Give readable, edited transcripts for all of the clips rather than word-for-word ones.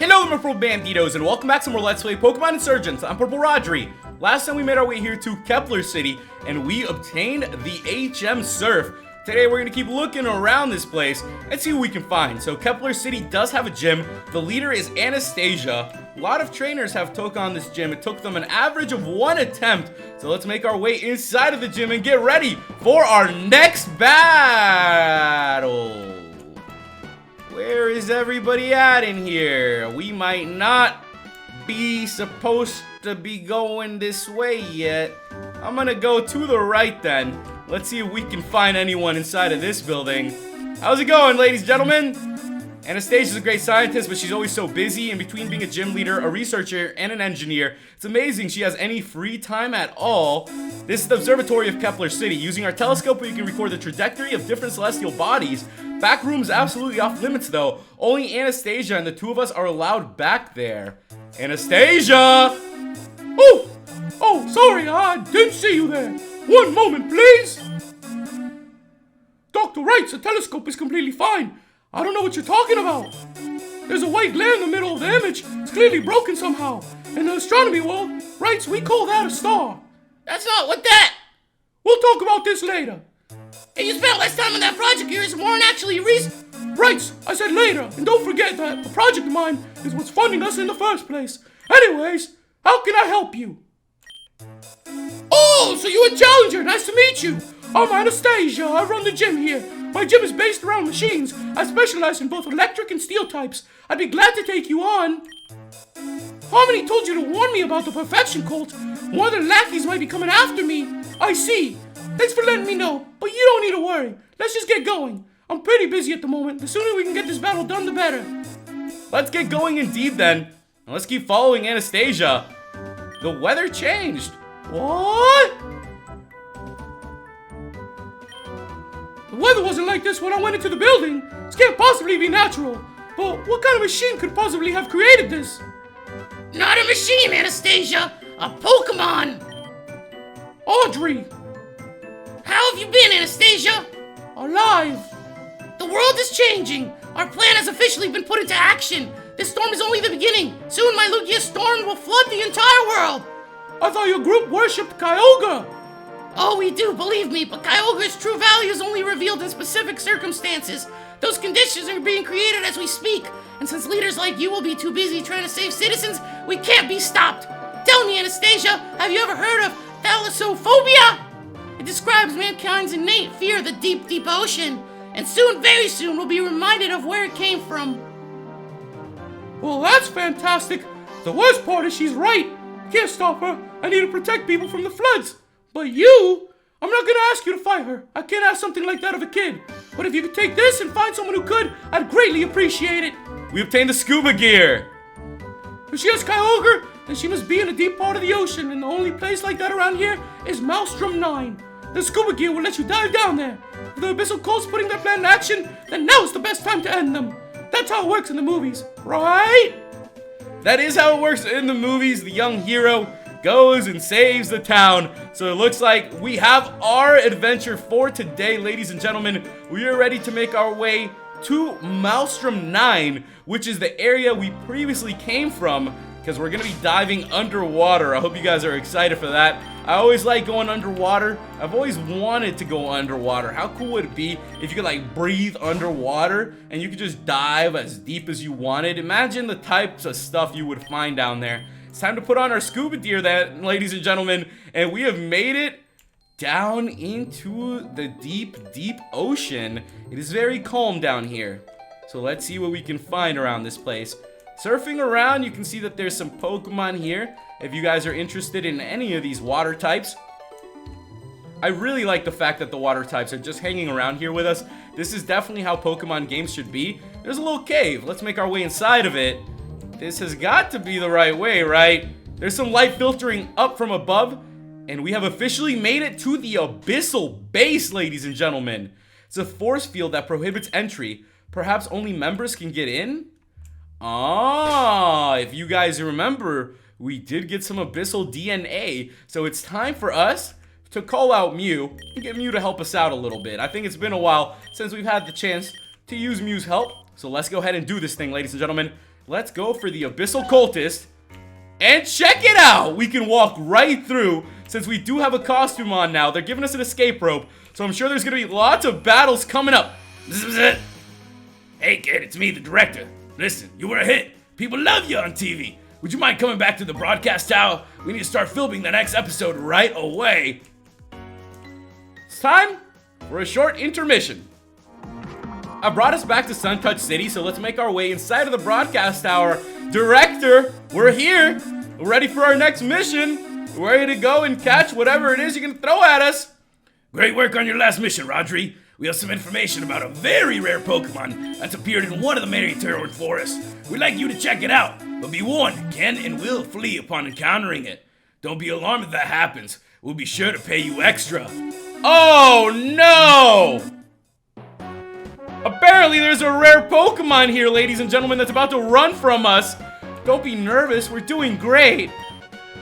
Hello my Purple Banditos and welcome back to more Let's Play Pokemon Insurgence. I'm PurpleRodri. Last time we made our way here to Kepler City and we obtained the HM Surf. Today we're going to keep looking around this place and see what we can find. So Kepler City does have a gym. The leader is Anastasia. A lot of trainers have took on this gym. It took them an average of 1 attempt. So let's make our way inside of the gym and get ready for our next battle. Where is everybody at in here? We might not be supposed to be going this way yet. I'm gonna go to the right then. Let's see if we can find anyone inside of this building. How's it going, ladies and gentlemen? Anastasia's a great scientist, but she's always so busy. In between being a gym leader, a researcher, and an engineer, it's amazing she has any free time at all. This is the observatory of Kepler City. Using our telescope, we can record the trajectory of different celestial bodies. Back room's absolutely off limits, though. Only Anastasia and the two of us are allowed back there. Anastasia! Oh, sorry, I didn't see you there. One moment, please. Dr. Wright's telescope is completely fine. I don't know what you're talking about. There's a white glare in the middle of the image. It's clearly broken somehow. In the astronomy world, Wrights, we call that a star. That's not what that. We'll talk about this later. Hey, you spent less time on that project of yours and weren't actually Wrights, I said later. And don't forget that the project of mine is what's funding us in the first place. Anyways, how can I help you? Oh, so you're a challenger. Nice to meet you. I'm Anastasia. I run the gym here. My gym is based around machines. I specialize in both electric and steel types. I'd be glad to take you on. Harmony told you to warn me about the perfection cult. One of the lackeys might be coming after me. I see. Thanks for letting me know, but you don't need to worry. Let's just get going. I'm pretty busy at the moment. The sooner we can get this battle done, the better. Let's get going indeed then. And let's keep following Anastasia. The weather changed. What? The weather wasn't like this when I went into the building. This can't possibly be natural. But what kind of machine could possibly have created this? Not a machine, Anastasia. A Pokemon. Audrey. How have you been, Anastasia? Alive. The world is changing. Our plan has officially been put into action. This storm is only the beginning. Soon my Lugia storm will flood the entire world. I thought your group worshipped Kyogre. Oh, we do, believe me, but Kyogre's true value is only revealed in specific circumstances. Those conditions are being created as we speak, and since leaders like you will be too busy trying to save citizens, we can't be stopped. Tell me, Anastasia, have you ever heard of thalassophobia? It describes mankind's innate fear of the deep, deep ocean, and soon, very soon, we'll be reminded of where it came from. Well, that's fantastic. The worst part is she's right. Can't stop her. I need to protect people from the floods. But you, I'm not gonna ask you to fight her. I can't ask something like that of a kid. But if you could take this and find someone who could, I'd greatly appreciate it. We obtained the scuba gear. If she has Kyogre, then she must be in a deep part of the ocean, and the only place like that around here is Maelstrom 9. The scuba gear will let you dive down there. If the Abyssal cult's putting their plan in action, then now is the best time to end them. That's how it works in the movies, right? That is how it works in the movies. The young hero goes and saves the town. So it looks like we have our adventure for today, ladies and gentlemen. We are ready to make our way to Maelstrom 9, which is the area we previously came from, because we're going to be diving underwater. I hope you guys are excited for that. I always like going underwater. I've always wanted to go underwater. How cool would it be if you could like breathe underwater and you could just dive as deep as you wanted? Imagine the types of stuff you would find down there. It's time to put on our scuba gear, ladies and gentlemen, and we have made it down into the deep, deep ocean. It is very calm down here. So let's see what we can find around this place. Surfing around, you can see that there's some Pokemon here. If you guys are interested in any of these water types, I really like the fact that the water types are just hanging around here with us. This is definitely how Pokemon games should be. There's a little cave. Let's make our way inside of it. This has got to be the right way, right? There's some light filtering up from above, and we have officially made it to the Abyssal Base, ladies and gentlemen. It's a force field that prohibits entry. Perhaps only members can get in? Ah, if you guys remember, we did get some Abyssal DNA, so it's time for us to call out Mew and get Mew to help us out a little bit. I think it's been a while since we've had the chance to use Mew's help, so let's go ahead and do this thing, ladies and gentlemen. let's go for the Abyssal Cultist. And check it out! We can walk right through, since we do have a costume on now. They're giving us an escape rope, so I'm sure there's gonna be lots of battles coming up. This is it. Hey kid, it's me, the director. Listen, you were a hit. People love you on TV. Would you mind coming back to the broadcast tower? We need to start filming the next episode right away. It's time for a short intermission. I brought us back to Sun-Touched City, so let's make our way inside of the broadcast tower. Director, we're here. We're ready for our next mission. We're ready to go and catch whatever it is you're gonna throw at us. Great work on your last mission, Rodri. We have some information about a very rare Pokemon that's appeared in one of the Meritorian forests. We'd like you to check it out, but be warned, it can and will flee upon encountering it. Don't be alarmed if that happens. We'll be sure to pay you extra. Oh no! Apparently there's a rare Pokemon here, ladies and gentlemen, that's about to run from us. Don't be nervous, we're doing great.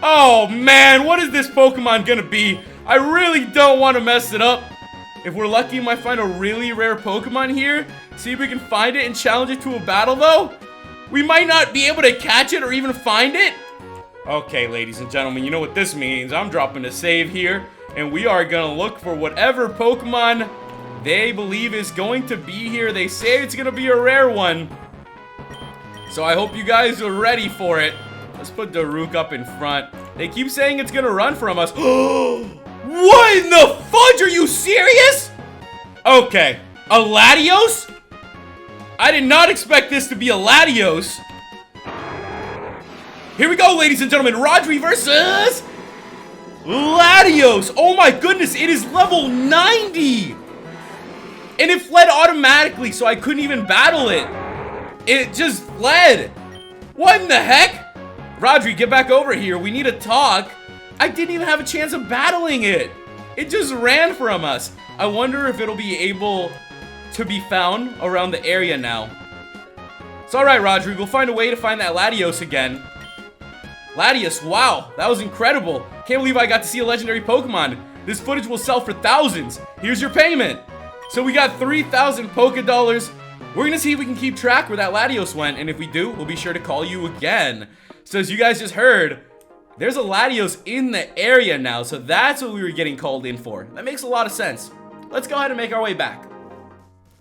Oh man, what is this Pokemon gonna be? I really don't want to mess it up. If we're lucky, we might find a really rare Pokemon here. See if we can find it and challenge it to a battle though. We might not be able to catch it or even find it. Okay, ladies and gentlemen, you know what this means. I'm dropping a save here, and we are gonna look for whatever Pokemon they believe is going to be here. They say it's gonna be a rare one. So I hope you guys are ready for it. Let's put Daruk up in front. They keep saying it's gonna run from us. What in the fudge? Are you serious? Okay, a Latios? I did not expect this to be a Latios. Here we go, ladies and gentlemen. Rodri versus Latios. Oh my goodness, it is level 90. And it fled automatically, so I couldn't even battle it. It just fled. What in the heck? Rodri, get back over here. We need to talk. I didn't even have a chance of battling it. It just ran from us. I wonder if it'll be able to be found around the area now. It's alright, Rodri. We'll find a way to find that Latios again. Latios, wow. That was incredible. Can't believe I got to see a legendary Pokemon. This footage will sell for thousands. Here's your payment. So we got 3,000 Poké Dollars. We're gonna see if we can keep track where that Latios went, and if we do, we'll be sure to call you again. So as you guys just heard, there's a Latios in the area now, so that's what we were getting called in for. That makes a lot of sense. Let's go ahead and make our way back.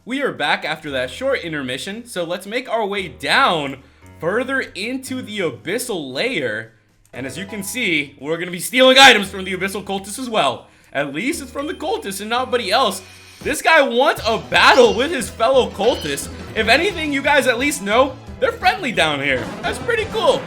We are back after that short intermission, so let's make our way down further into the Abyssal Layer. And as you can see, we're gonna be stealing items from the Abyssal Cultist as well. At least it's from the Cultist and nobody else. This guy wants a battle with his fellow cultists. If anything, you guys at least know they're friendly down here. That's pretty cool.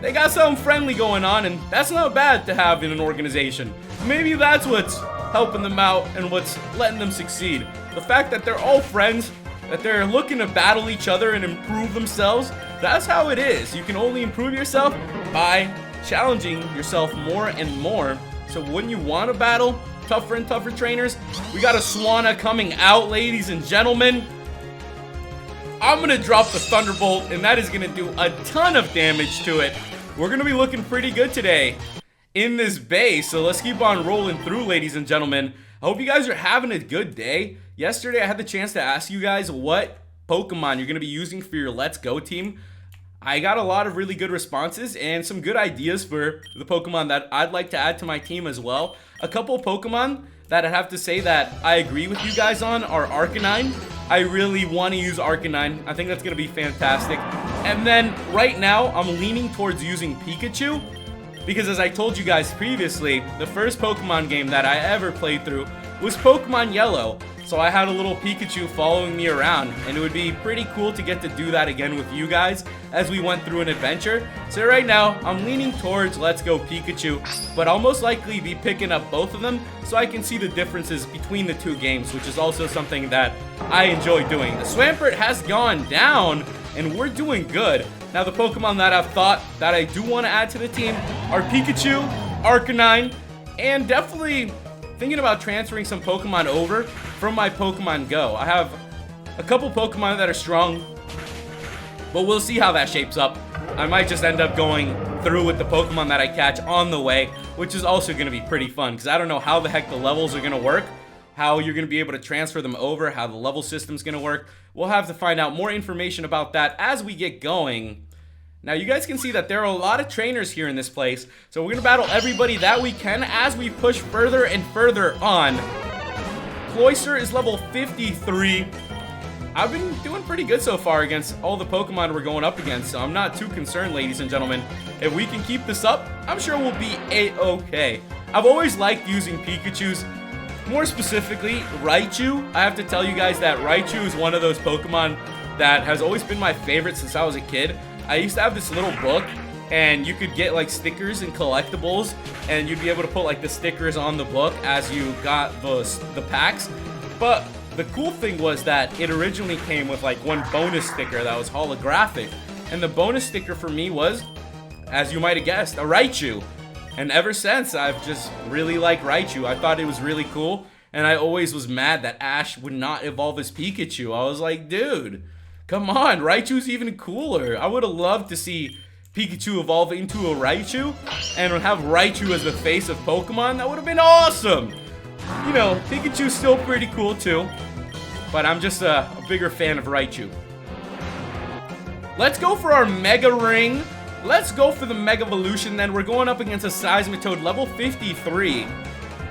They got something friendly going on, and that's not bad to have in an organization. Maybe that's what's helping them out and what's letting them succeed. The fact that they're all friends, that they're looking to battle each other and improve themselves, that's how it is. You can only improve yourself by challenging yourself more and more. So when you want to battle tougher and tougher trainers, we got a Swanna coming out, ladies and gentlemen. I'm gonna drop the Thunderbolt, and that is gonna do a ton of damage to it. We're gonna be looking pretty good today in this base, so let's keep on rolling through, ladies and gentlemen. I hope you guys are having a good day. Yesterday I had the chance to ask you guys what Pokemon you're gonna be using for your Let's Go team. I got a lot of really good responses and some good ideas for the Pokemon that I'd like to add to my team as well. A couple Pokemon that I have to say that I agree with you guys on are Arcanine. I really want to use Arcanine. I think that's going to be fantastic. And then right now, I'm leaning towards using Pikachu because as I told you guys previously, the first Pokemon game that I ever played through was Pokemon Yellow. So I had a little Pikachu following me around, and it would be pretty cool to get to do that again with you guys as we went through an adventure. So right now, I'm leaning towards Let's Go Pikachu, but I'll most likely be picking up both of them so I can see the differences between the two games, which is also something that I enjoy doing. The Swampert has gone down, and we're doing good. Now, the Pokemon that I've thought that I do want to add to the team are Pikachu, Arcanine, and definitely thinking about transferring some Pokemon over from my Pokemon Go. I have a couple Pokemon that are strong, but we'll see how that shapes up. I might just end up going through with the Pokemon that I catch on the way, which is also going to be pretty fun because I don't know how the heck the levels are going to work. how you're going to be able to transfer them over, how the level system's going to work. We'll have to find out more information about that as we get going. Now, you guys can see that there are a lot of trainers here in this place, so we're going to battle everybody that we can as we push further and further on. Cloyster is level 53. I've been doing pretty good so far against all the Pokemon we're going up against, so I'm not too concerned, ladies and gentlemen. If we can keep this up, I'm sure we'll be a-okay. I've always liked using Pikachus. More specifically, Raichu. I have to tell you guys that Raichu is one of those Pokemon that has always been my favorite since I was a kid. I used to have this little book, and you could get like stickers and collectibles, and you'd be able to put like the stickers on the book as you got the packs. But the cool thing was that it originally came with like one bonus sticker that was holographic, and the bonus sticker for me was, as you might have guessed, a Raichu. And ever since, I've just really liked Raichu. I thought it was really cool, and I always was mad that Ash would not evolve his Pikachu. I was like, dude, come on, Raichu's even cooler. I would have loved to see Pikachu evolve into a Raichu and have Raichu as the face of Pokemon. That would have been awesome. You know, Pikachu's still pretty cool too, but I'm just a bigger fan of Raichu. Let's go for our Mega Ring. Let's go for the Mega Evolution then. We're going up against a Seismitoad level 53.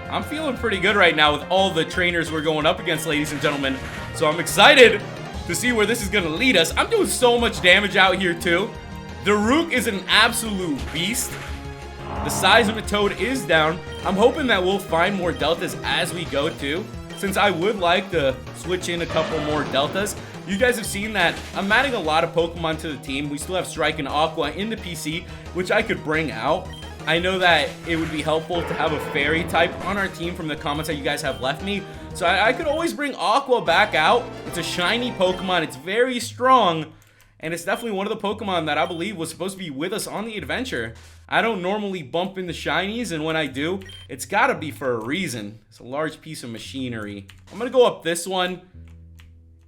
I'm feeling pretty good right now with all the trainers we're going up against, ladies and gentlemen. So I'm excited to see where this is going to lead us. I'm doing so much damage out here too. Daruk is an absolute beast. The Seismitoad is down. I'm hoping that we'll find more Deltas as we go too, since I would like to switch in a couple more Deltas. You guys have seen that I'm adding a lot of Pokemon to the team. We still have Strike and Aqua in the PC, which I could bring out. I know that it would be helpful to have a Fairy type on our team from the comments that you guys have left me. So I could always bring Aqua back out. It's a shiny Pokemon. It's very strong. And it's definitely one of the Pokemon that I believe was supposed to be with us on the adventure. I don't normally bump into shinies, and when I do, it's gotta be for a reason. It's a large piece of machinery. I'm gonna go up this one.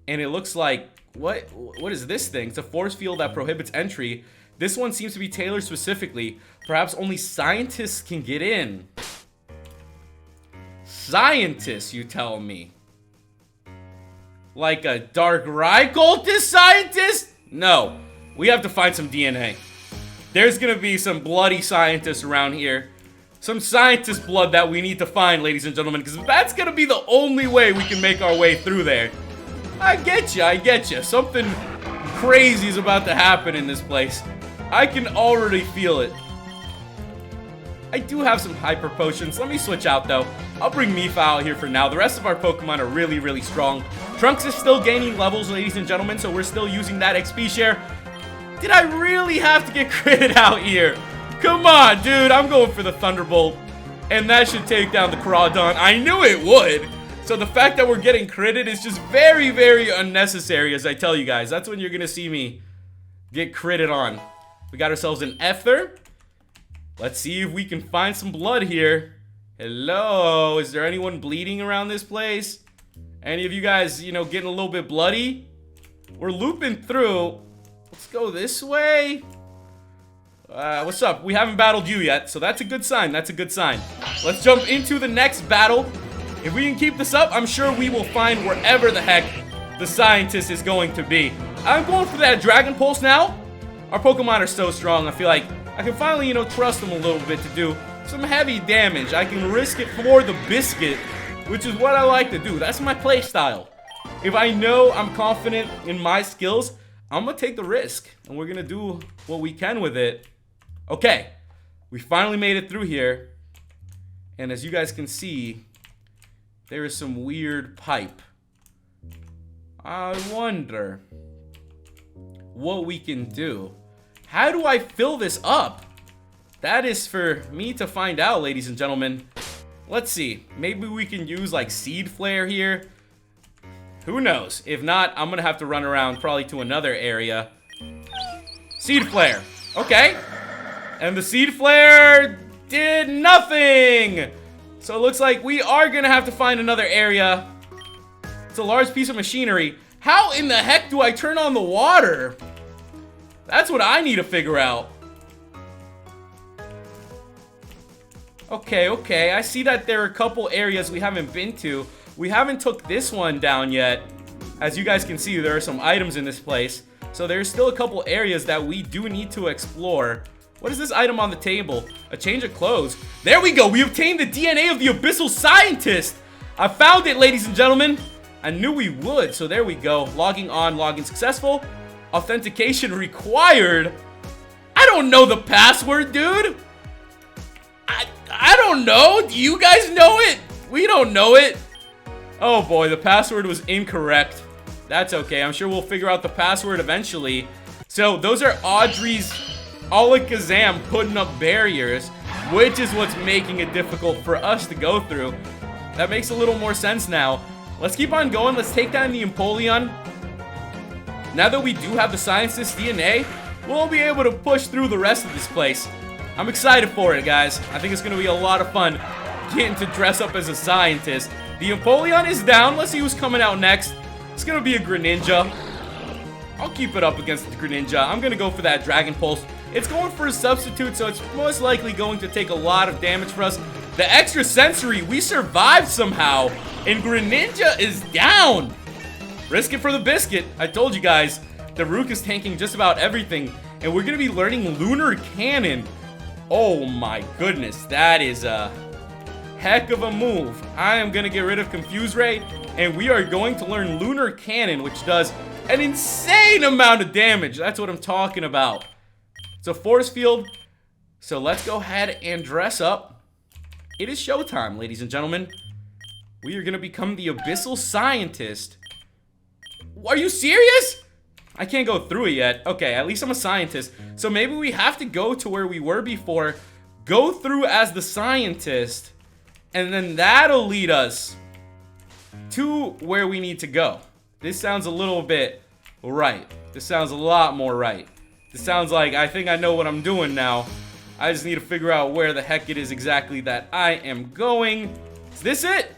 And it looks like, what is this thing? It's a force field that prohibits entry. This one seems to be tailored specifically. Perhaps only scientists can get in. Scientists, you tell me? Like a Dark Cultist scientist? No, we have to find some DNA. There's gonna be some bloody scientists around here. Some scientist blood that we need to find, ladies and gentlemen, because that's gonna be the only way we can make our way through there. I get you. Something crazy is about to happen in this place. I can already feel it. I do have some Hyper Potions. Let me switch out, though. I'll bring Mipha out here for now. The rest of our Pokemon are really, really strong. Trunks is still gaining levels, ladies and gentlemen, so we're still using that XP share. Did I really have to get critted out here? Come on, dude. I'm going for the Thunderbolt. And that should take down the Crawdon. I knew it would. So the fact that we're getting critted is just very, very unnecessary, as I tell you guys. That's when you're going to see me get critted on. We got ourselves an Ether. Let's see if we can find some blood here. Hello? Is there anyone bleeding around this place? Any of you guys, you know, getting a little bit bloody? We're looping through. Let's go this way. What's up? We haven't battled you yet, so that's a good sign. That's a good sign. Let's jump into the next battle. If we can keep this up, I'm sure we will find wherever the heck the scientist is going to be. I'm going for that Dragon Pulse now. Our Pokemon are so strong, I feel like I can finally, you know, trust them a little bit to do some heavy damage. I can risk it for the biscuit, which is what I like to do. That's my play style. If I know I'm confident in my skills, I'm gonna take the risk, and we're gonna do what we can with it. Okay, we finally made it through here, and as you guys can see, there is some weird pipe. I wonder what we can do. How do I fill this up? That is for me to find out, ladies and gentlemen. Let's see. Maybe we can use like Seed Flare here. Who knows? If not, I'm gonna have to run around probably to another area. Seed Flare. Okay. And the Seed Flare did nothing. So it looks like we are gonna have to find another area. It's a large piece of machinery. How in the heck do I turn on the water? That's what I need to figure out. Okay. I see that there are a couple areas we haven't been to. We haven't took this one down yet. As you guys can see, there are some items in this place. So there's still a couple areas that we do need to explore. What is this item on the table? A change of clothes. There we go. We obtained the DNA of the Abyssal Scientist. I found it, ladies and gentlemen. I knew we would. So there we go. Logging on, login successful. Authentication required. I don't know the password, dude. I don't know. Do you guys know it? We don't know it. Oh boy, the password was incorrect. That's okay. I'm sure we'll figure out the password eventually. So those are Audrey's alakazam putting up barriers, which is what's making it difficult for us to go through. That makes a little more sense now. Let's keep on going. Let's take down the Empoleon. Now that we do have the Scientist DNA, we'll be able to push through the rest of this place. I'm excited for it, guys. I think it's going to be a lot of fun getting to dress up as a scientist. The Empoleon is down. Let's see who's coming out next. It's going to be a Greninja. I'll keep it up against the Greninja. I'm going to go for that Dragon Pulse. It's going for a substitute, so it's most likely going to take a lot of damage for us. The extra sensory, we survived somehow, and Greninja is down. Risk it for the biscuit. I told you guys, the Rook is tanking just about everything, and we're going to be learning Lunar Cannon. Oh my goodness, that is a heck of a move. I am going to get rid of Confuse Ray, and we are going to learn Lunar Cannon, which does an insane amount of damage. That's what I'm talking about. It's a force field, so let's go ahead and dress up. It is showtime, ladies and gentlemen. We are going to become the Abyssal Scientist. Are you serious? I can't go through it yet. Okay, at least I'm a scientist. So maybe we have to go to where we were before, go through as the scientist, and then that'll lead us to where we need to go. This sounds a little bit right. This sounds a lot more right. This sounds like I think I know what I'm doing now. I just need to figure out where the heck it is exactly that I am going. Is this it?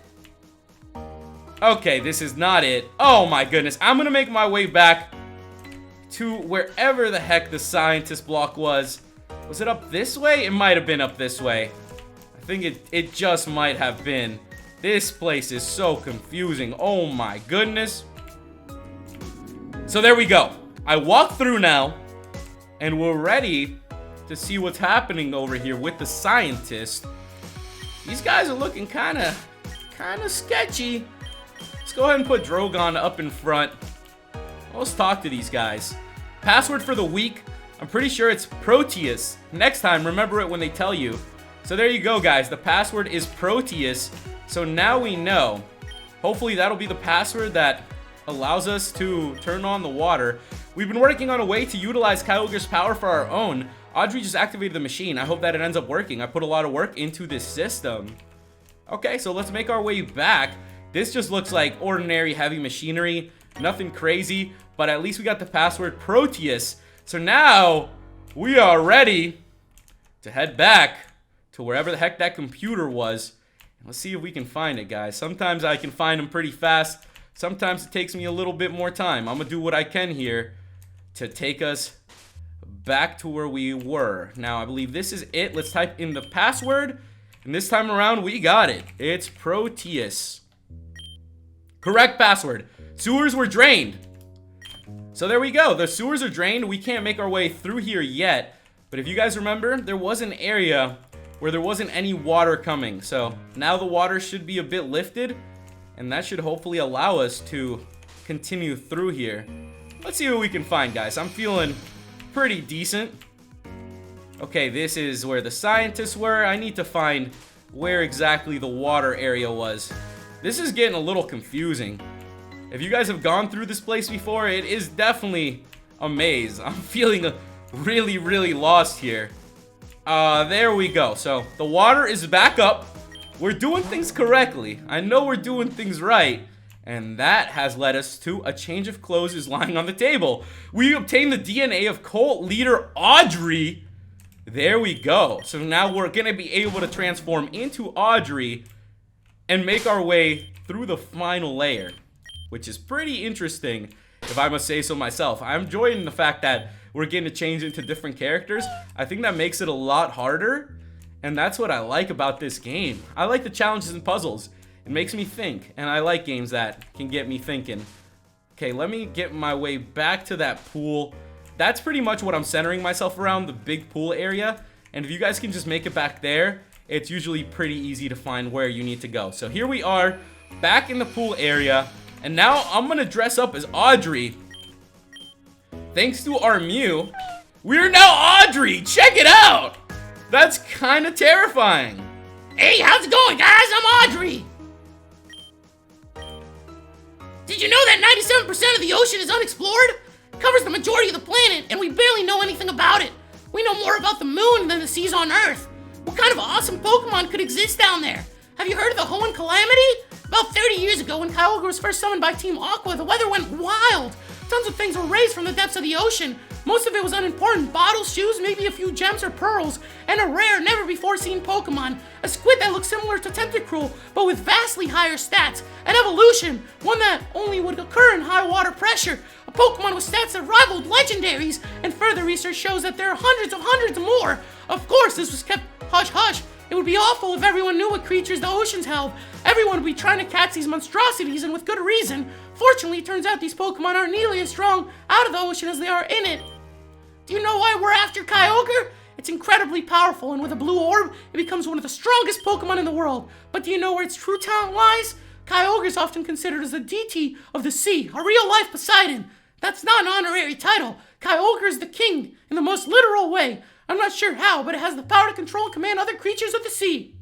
Okay, this is not it. Oh my goodness. I'm gonna make my way back to wherever the heck the scientist block was. Was it up this way? It might have been up this way. I think it just might have been. This place is so confusing. Oh my goodness. So there we go. I walked through now, and we're ready to see what's happening over here with the scientist. These guys are looking kind of sketchy. Let's go ahead and put Drogon up in front. Let's talk to these guys. Password for the week. I'm pretty sure it's Proteus. Next time, remember it when they tell you. So there you go, guys. The password is Proteus. So now we know. Hopefully that'll be the password that allows us to turn on the water. We've been working on a way to utilize Kyogre's power for our own. Audrey just activated the machine. I hope that it ends up working. I put a lot of work into this system. Okay, so let's make our way back. This just looks like ordinary heavy machinery. Nothing crazy, but at least we got the password Proteus. So now we are ready to head back to wherever the heck that computer was. Let's see if we can find it, guys. Sometimes I can find them pretty fast. Sometimes it takes me a little bit more time. I'm gonna do what I can here to take us back to where we were. Now, I believe this is it. Let's type in the password. And this time around, we got it. It's Proteus. Correct password. Sewers were drained. So there we go. The sewers are drained. We can't make our way through here yet. But if you guys remember, there was an area where there wasn't any water coming. So now the water should be a bit lifted. And that should hopefully allow us to continue through here. Let's see what we can find, guys. I'm feeling pretty decent. Okay, this is where the scientists were. I need to find where exactly the water area was. This is getting a little confusing. If you guys have gone through this place before, it is definitely a maze. I'm feeling really, really lost here. There we go. So the water is back up. We're doing things correctly. I know we're doing things right. And that has led us to a change of clothes is lying on the table. We obtained the DNA of Cult Leader Audrey. There we go. So now we're going to be able to transform into Audrey and make our way through the final layer, which is pretty interesting, if I must say so myself. I'm enjoying the fact that we're getting to change into different characters. I think that makes it a lot harder, and that's what I like about this game. I like the challenges and puzzles. It makes me think, and I like games that can get me thinking. Okay, let me get my way back to that pool. That's pretty much what I'm centering myself around, the big pool area. And if you guys can just make it back there, it's usually pretty easy to find where you need to go. So here we are, back in the pool area. And now I'm gonna dress up as Audrey. Thanks to our Mew, we're now Audrey! Check it out! That's kind of terrifying. Hey, how's it going, guys? I'm Audrey! Did you know that 97% of the ocean is unexplored? It covers the majority of the planet, and we barely know anything about it. We know more about the moon than the seas on Earth. What kind of awesome Pokemon could exist down there? Have you heard of the Hoenn Calamity? About 30 years ago, when Kyogre was first summoned by Team Aqua, the weather went wild. Tons of things were raised from the depths of the ocean. Most of it was unimportant. Bottles, shoes, maybe a few gems or pearls, and a rare, never-before-seen Pokemon. A squid that looked similar to Tentacruel, but with vastly higher stats. An evolution, one that only would occur in high water pressure. A Pokemon with stats that rivaled legendaries, and further research shows that there are hundreds more. Of course, this was kept hush-hush. It would be awful if everyone knew what creatures the oceans held. Everyone would be trying to catch these monstrosities, and with good reason. Fortunately, it turns out these Pokemon aren't nearly as strong out of the ocean as they are in it. Do you know why we're after Kyogre? It's incredibly powerful, and with a blue orb, it becomes one of the strongest Pokemon in the world. But do you know where its true talent lies? Kyogre is often considered as the deity of the sea, a real-life Poseidon. That's not an honorary title. Kyogre is the king, in the most literal way. I'm not sure how, but it has the power to control and command other creatures of the sea.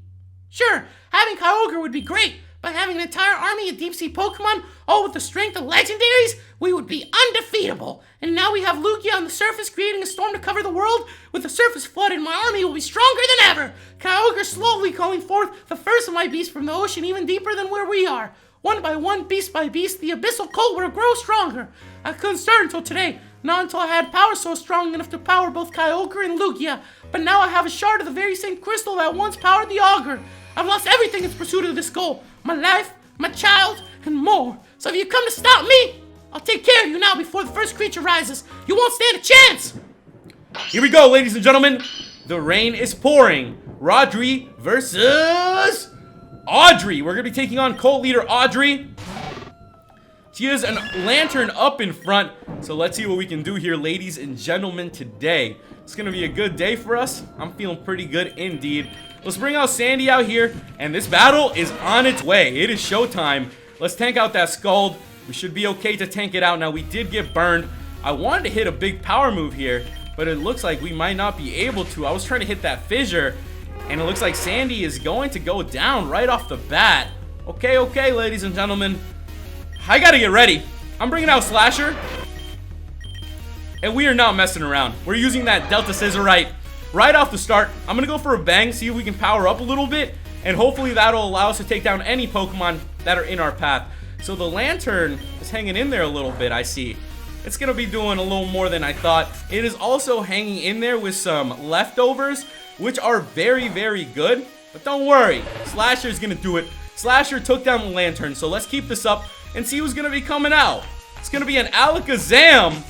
Sure, having Kyogre would be great, but having an entire army of deep-sea Pokemon, all with the strength of legendaries, we would be undefeatable. And now we have Lugia on the surface creating a storm to cover the world. With the surface flooded, my army will be stronger than ever. Kyogre slowly calling forth the first of my beasts from the ocean even deeper than where we are. One by one, beast by beast, the Abyssal Cult will grow stronger. I couldn't start until today, not until I had power so strong enough to power both Kyogre and Lugia. But now I have a shard of the very same crystal that once powered the Augur. I've lost everything in pursuit of this goal. My life, my child, and more. So if you come to stop me, I'll take care of you now before the first creature rises. You won't stand a chance! Here we go, ladies and gentlemen. The rain is pouring. Rodri versus Audrey. We're going to be taking on Cult Leader Audrey. She has a lantern up in front. So let's see what we can do here, ladies and gentlemen, today. It's going to be a good day for us. I'm feeling pretty good indeed. Let's bring out Sandy out here, and this battle is on its way. It is showtime. Let's tank out that Scald. We should be okay to tank it out. Now, we did get burned. I wanted to hit a big power move here, but it looks like we might not be able to. I was trying to hit that fissure, and it looks like Sandy is going to go down right off the bat. Okay, ladies and gentlemen. I gotta get ready. I'm bringing out Slasher, and we are not messing around. We're using that Delta Scissorite right off the start. I'm gonna go for a bang, see if we can power up a little bit, and hopefully that'll allow us to take down any Pokemon that are in our path. So the Lantern is hanging in there a little bit, I see. It's gonna be doing a little more than I thought. It is also hanging in there with some leftovers, which are very good. But don't worry, Slasher's gonna do it. Slasher took down the Lantern, so let's keep this up and see who's gonna be coming out. It's gonna be an Alakazam.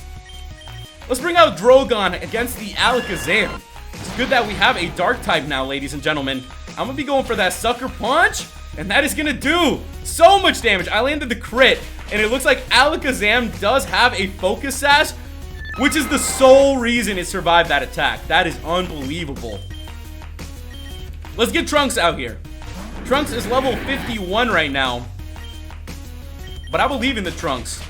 Let's bring out Drogon against the Alakazam. It's good that we have a Dark type now, ladies and gentlemen. I'm gonna be going for that Sucker Punch, and that is gonna do so much damage. I landed the crit, and it looks like Alakazam does have a Focus Sash, which is the sole reason it survived that attack. That is unbelievable. Let's get Trunks out here. Trunks is level 51 right now, but I believe in the Trunks.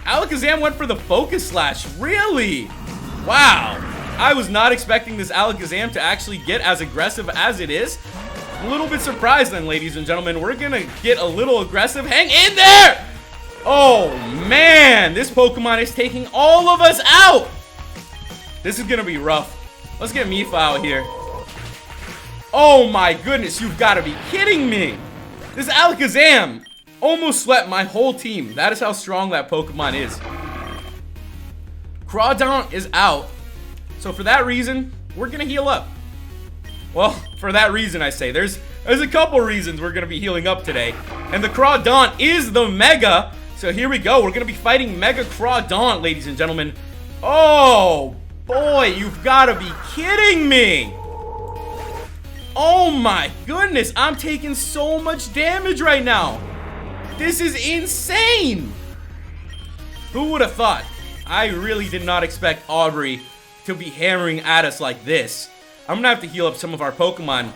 Alakazam went for the Focus Slash. Really? Wow. I was not expecting this Alakazam to actually get as aggressive as it is. A little bit surprised then, ladies and gentlemen. We're gonna get a little aggressive. Hang in there! Oh, man. This Pokemon is taking all of us out. This is gonna be rough. Let's get Mifa out here. Oh, my goodness. You've got to be kidding me. This Alakazam almost swept my whole team. That is how strong that Pokemon is. Crawdaunt is out. So for that reason, we're going to heal up. Well, for that reason, I say. There's a couple reasons we're going to be healing up today. And the Crawdaunt is the Mega. So here we go. We're going to be fighting Mega Crawdaunt, ladies and gentlemen. Oh, boy. You've got to be kidding me. Oh my goodness, I'm taking so much damage right now. This is insane. Who would have thought? I really did not expect Audrey to be hammering at us like this. I'm gonna have to heal up some of our Pokemon.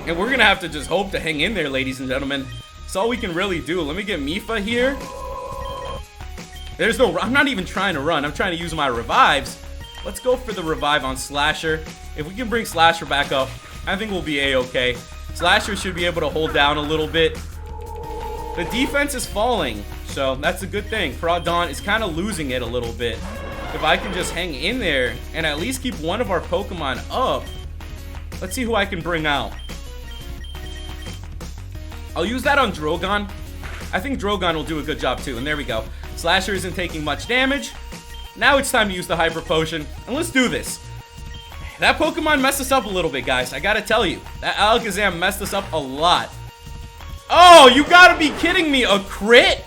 And we're gonna have to just hope to hang in there, ladies and gentlemen. That's all we can really do. Let me get Mifa here. There's no, I'm not even trying to run. I'm trying to use my revives. Let's go for the revive on Slasher. If we can bring Slasher back up, I think we'll be a-okay. Slasher should be able to hold down a little bit. The defense is falling, so that's a good thing. Crawdaunt is kind of losing it a little bit. If I can just hang in there and at least keep one of our Pokemon up. Let's see who I can bring out. I'll use that on Drogon. I think Drogon will do a good job too, and there we go. Slasher isn't taking much damage. Now it's time to use the Hyper Potion, and let's do this. That Pokemon messed us up a little bit, guys. I gotta tell you, that Alakazam messed us up a lot. Oh, you gotta be kidding me, a crit?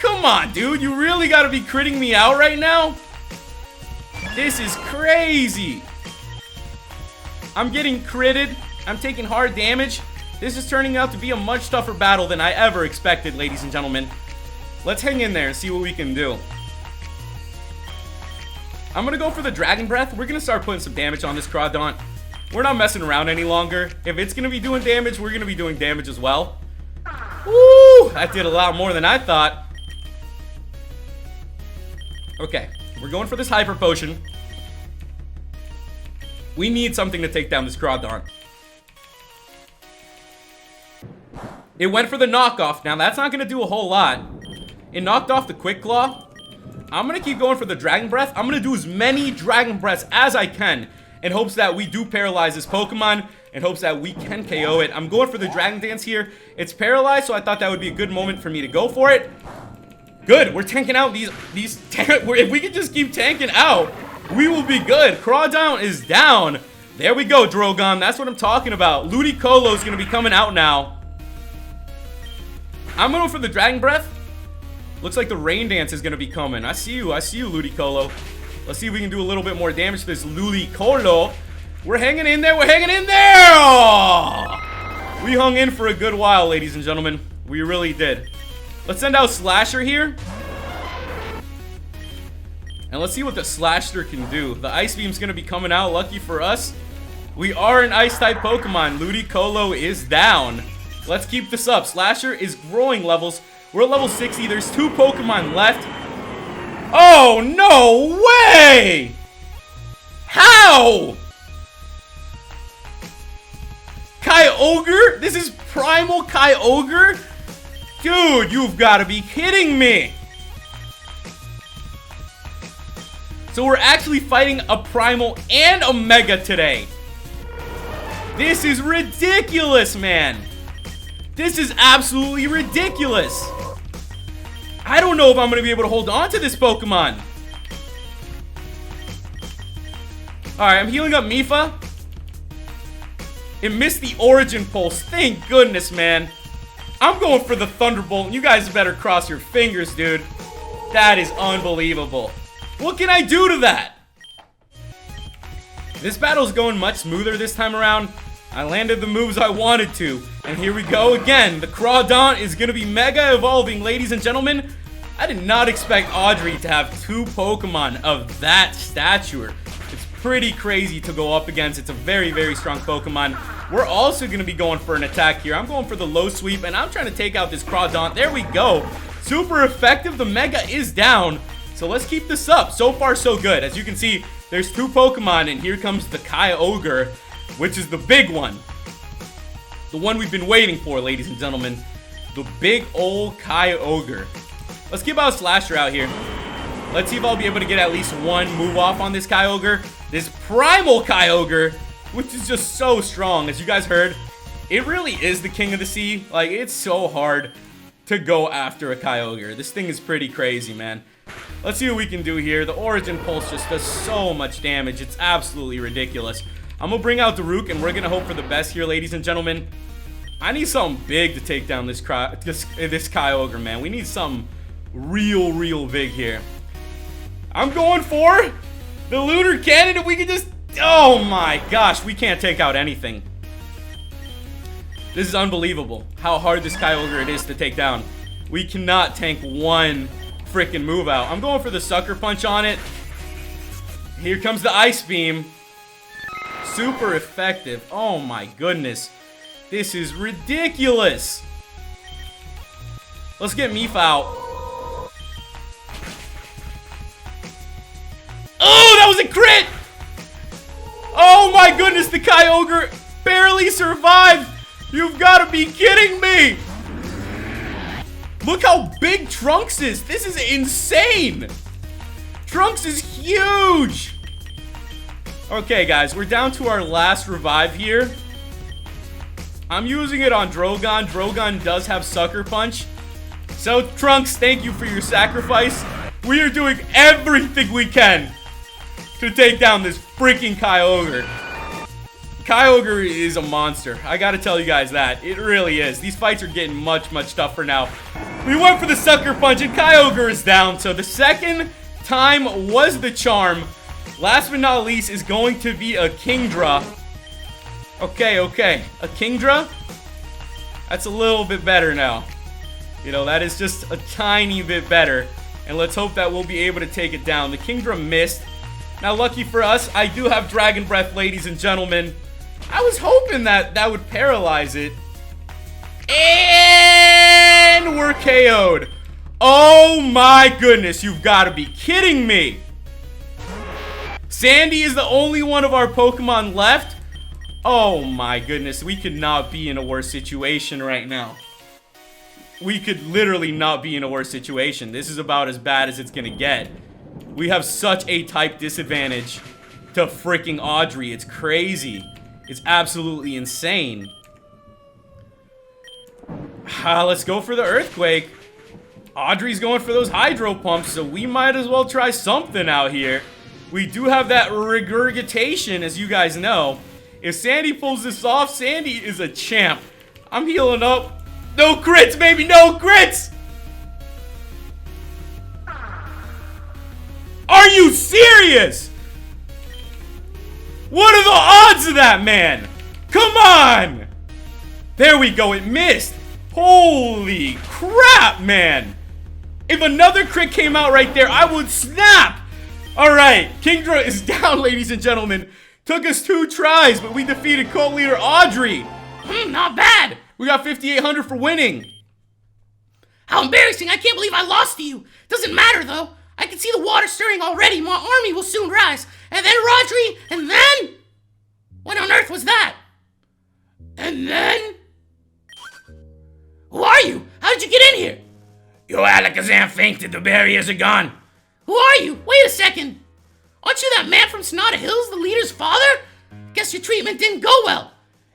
Come on, dude, you really gotta be critting me out right now? This is crazy. I'm getting critted. I'm taking hard damage. This is turning out to be a much tougher battle than I ever expected, ladies and gentlemen. Let's hang in there and see what we can do. I'm gonna go for the Dragon Breath. We're gonna start putting some damage on this Crawdaunt. We're not messing around any longer. If it's gonna be doing damage, we're gonna be doing damage as well. Woo! That did a lot more than I thought. Okay, we're going for this Hyper Potion. We need something to take down this Crawdaunt. It went for the knockoff. Now, that's not gonna do a whole lot. It knocked off the Quick Claw. I'm gonna keep going for the Dragon Breath. I'm gonna do as many Dragon Breaths as I can in hopes that we do paralyze this Pokemon, in hopes that we can KO it. I'm going for the Dragon Dance here. It's paralyzed, so I thought that would be a good moment for me to go for it. Good, we're tanking out these if we can just keep tanking out, we will be good. Crawdaunt is down. There we go, Drogon. That's what I'm talking about. Ludicolo is gonna be coming out now. I'm going for the Dragon Breath. Looks like the Rain Dance is gonna be coming. I see you, Ludicolo. Let's see if we can do a little bit more damage to this Ludicolo. We're hanging in there, we're hanging in there! Oh! We hung in for a good while, ladies and gentlemen. We really did. Let's send out Slasher here. And let's see what the Slasher can do. The Ice Beam's gonna be coming out, lucky for us. We are an Ice-type Pokemon. Ludicolo is down. Let's keep this up. Slasher is growing levels. We're at level 60. There's 2 Pokemon left. Oh, no way! How? Kyogre? This is Primal Kyogre? Dude, you've got to be kidding me. So we're actually fighting a Primal and a Mega today. This is ridiculous, man. This is absolutely ridiculous. I don't know if I'm going to be able to hold on to this Pokemon. Alright, I'm healing up Mifa. It missed the Origin Pulse. Thank goodness, man. I'm going for the Thunderbolt. You guys better cross your fingers, dude. That is unbelievable. What can I do to that? This battle's going much smoother this time around. I landed the moves I wanted to. And here we go again. The Crawdaunt is going to be Mega Evolving, ladies and gentlemen. I did not expect Audrey to have 2 Pokemon of that stature. It's pretty crazy to go up against. It's a very, very strong Pokemon. We're also going to be going for an attack here. I'm going for the low sweep, and I'm trying to take out this Crawdaunt. There we go. Super effective. The Mega is down. So let's keep this up. So far, so good. As you can see, there's 2 Pokemon, and here comes the Kyogre, which is the big one. The one we've been waiting for, ladies and gentlemen. The big old Kyogre. Let's keep our Slasher out here. Let's see if I'll be able to get at least one move off on this Kyogre. This Primal Kyogre, which is just so strong. As you guys heard, it really is the king of the sea. Like, it's so hard to go after a Kyogre. This thing is pretty crazy, man. Let's see what we can do here. The Origin Pulse just does so much damage. It's absolutely ridiculous. I'm going to bring out Daruk, and we're going to hope for the best here, ladies and gentlemen. I need something big to take down this Kyogre, man. We need something real big here. I'm going for the Lunar Cannon. If we can just Oh my gosh, we can't take out anything. This is unbelievable how hard this Kyogre it is to take down. We cannot tank one freaking move out. I'm going for the Sucker Punch on it. Here comes the Ice Beam. Super effective. Oh my goodness. This is ridiculous. Let's get Meef out. Oh, that was a crit! Oh my goodness, the Kyogre barely survived! You've got to be kidding me! Look how big Trunks is! This is insane! Trunks is huge! Okay, guys, we're down to our last revive here. I'm using it on Drogon. Drogon does have Sucker Punch. So, Trunks, thank you for your sacrifice. We are doing everything we can to take down this freaking Kyogre. Kyogre is a monster. I gotta tell you guys that. It really is. These fights are getting much, much tougher now. We went for the Sucker Punch and Kyogre is down. So the second time was the charm. Last but not least is going to be a Kingdra. Okay. A Kingdra? That's a little bit better now. You know, that is just a tiny bit better. And let's hope that we'll be able to take it down. The Kingdra missed. Now, lucky for us, I do have Dragon Breath, ladies and gentlemen. I was hoping that that would paralyze it. And we're KO'd. Oh my goodness, you've got to be kidding me. Sandy is the only one of our Pokemon left. Oh my goodness, we could not be in a worse situation right now. We could literally not be in a worse situation. This is about as bad as it's gonna get. We have such a type disadvantage to freaking Audrey. It's crazy. It's absolutely insane. Let's go for the Earthquake. Audrey's going for those Hydro Pumps, so we might as well try something out here. We do have that Regurgitation, as you guys know. If Sandy pulls this off, Sandy is a champ. I'm healing up. No crits, baby, no crits! Are you serious? What are the odds of that, man? Come on! There we go, it missed. Holy crap, man. If another crit came out right there, I would snap. Alright, Kingdra is down, ladies and gentlemen. Took us 2 tries, but we defeated Cult Leader Audrey. Not bad. We got 5,800 for winning. How embarrassing. I can't believe I lost to you. Doesn't matter, though. I can see the water stirring already. My army will soon rise. And then Rodri, and then... What on earth was that? And then... Who are you? How did you get in here? Yo, Alakazam fainted. The barriers are gone. Who are you? Wait a second. Aren't you that man from Sonata Hills, the leader's father? Guess your treatment didn't go well.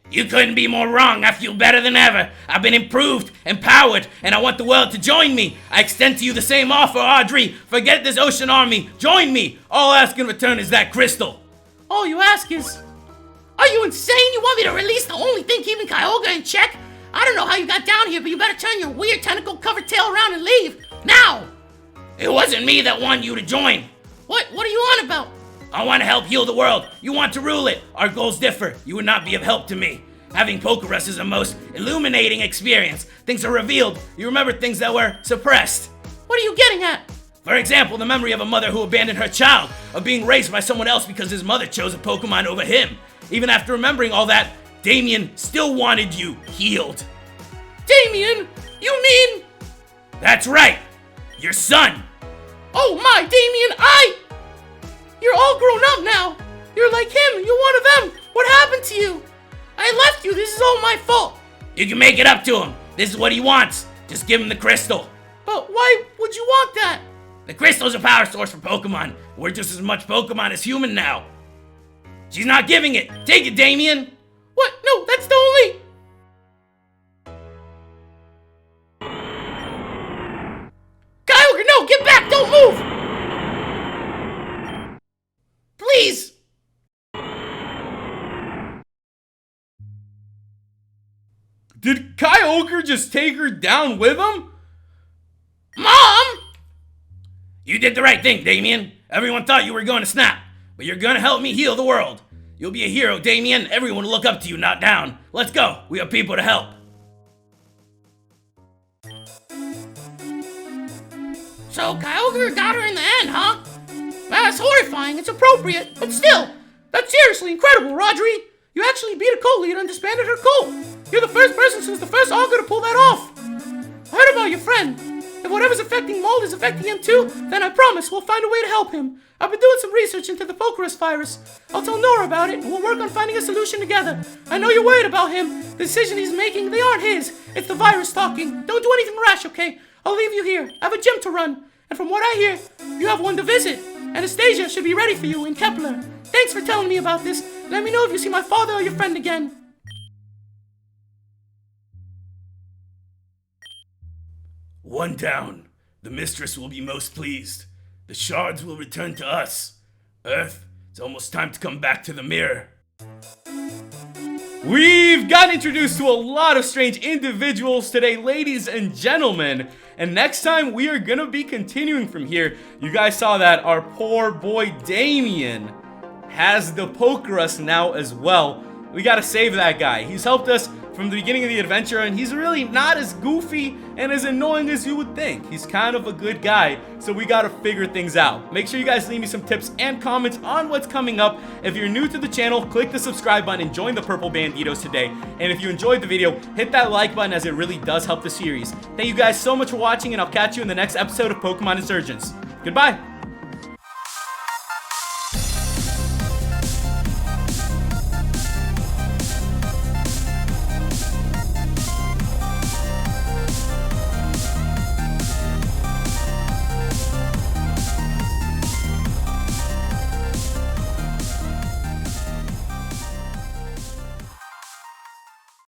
You couldn't be more wrong. I feel better than ever. I've been improved, empowered, and I want the world to join me. I extend to you the same offer, Audrey. Forget this ocean army. Join me. All I ask in return is that crystal. All you ask is... Are you insane? You want me to release the only thing keeping Kyogre in check? I don't know how you got down here, but you better turn your weird tentacle-covered tail around and leave. Now! It wasn't me that wanted you to join. What are you on about? I want to help heal the world. You want to rule it. Our goals differ. You would not be of help to me. Having Pokerus is a most illuminating experience. Things are revealed. You remember things that were suppressed. What are you getting at? For example, the memory of a mother who abandoned her child, of being raised by someone else because his mother chose a Pokemon over him. Even after remembering all that, Damien still wanted you healed. Damien? You mean... That's right. Your son. Oh my, Damien, You're all grown up now. You're like him. You're one of them. What happened to you? I left you. This is all my fault. You can make it up to him. This is what he wants. Just give him the crystal. But why would you want that? The crystal's a power source for Pokemon. We're just as much Pokemon as human now. She's not giving it. Take it, Damien. What? No, that's the only... Kyogre, no! Get back! Don't move! Please! Did Kyogre just take her down with him? Mom! You did the right thing, Damien. Everyone thought you were going to snap, but you're going to help me heal the world. You'll be a hero, Damien. Everyone will look up to you, not down. Let's go. We have people to help. So Kyogre got her in the end, huh? That's horrifying. It's appropriate. But still, that's seriously incredible, Rodri. You actually beat a cult leader and disbanded her cult. You're the first person since the first Augur to pull that off. I heard about your friend. If whatever's affecting Mold is affecting him too, then I promise we'll find a way to help him. I've been doing some research into the Pokerus virus. I'll tell Nora about it, and we'll work on finding a solution together. I know you're worried about him. The decision he's making, they aren't his. It's the virus talking. Don't do anything rash, okay? I'll leave you here. I have a gym to run. And from what I hear, you have one to visit. Anastasia should be ready for you in Kepler. Thanks for telling me about this. Let me know if you see my father or your friend again. One down. The mistress will be most pleased. The shards will return to us. Earth, it's almost time to come back to the mirror. We've gotten introduced to a lot of strange individuals today, ladies and gentlemen. And next time, we are gonna be continuing from here. You guys saw that our poor boy Damien has the Pokerus now as well. We gotta save that guy. He's helped us from the beginning of the adventure, and he's really not as goofy and as annoying as you would think. He's kind of a good guy, so we gotta figure things out. Make sure you guys leave me some tips and comments on what's coming up. If you're new to the channel, click the subscribe button and join the Purple Banditos today. And if you enjoyed the video, hit that like button, as it really does help the series. Thank you guys so much for watching, and I'll catch you in the next episode of Pokemon Insurgence. Goodbye!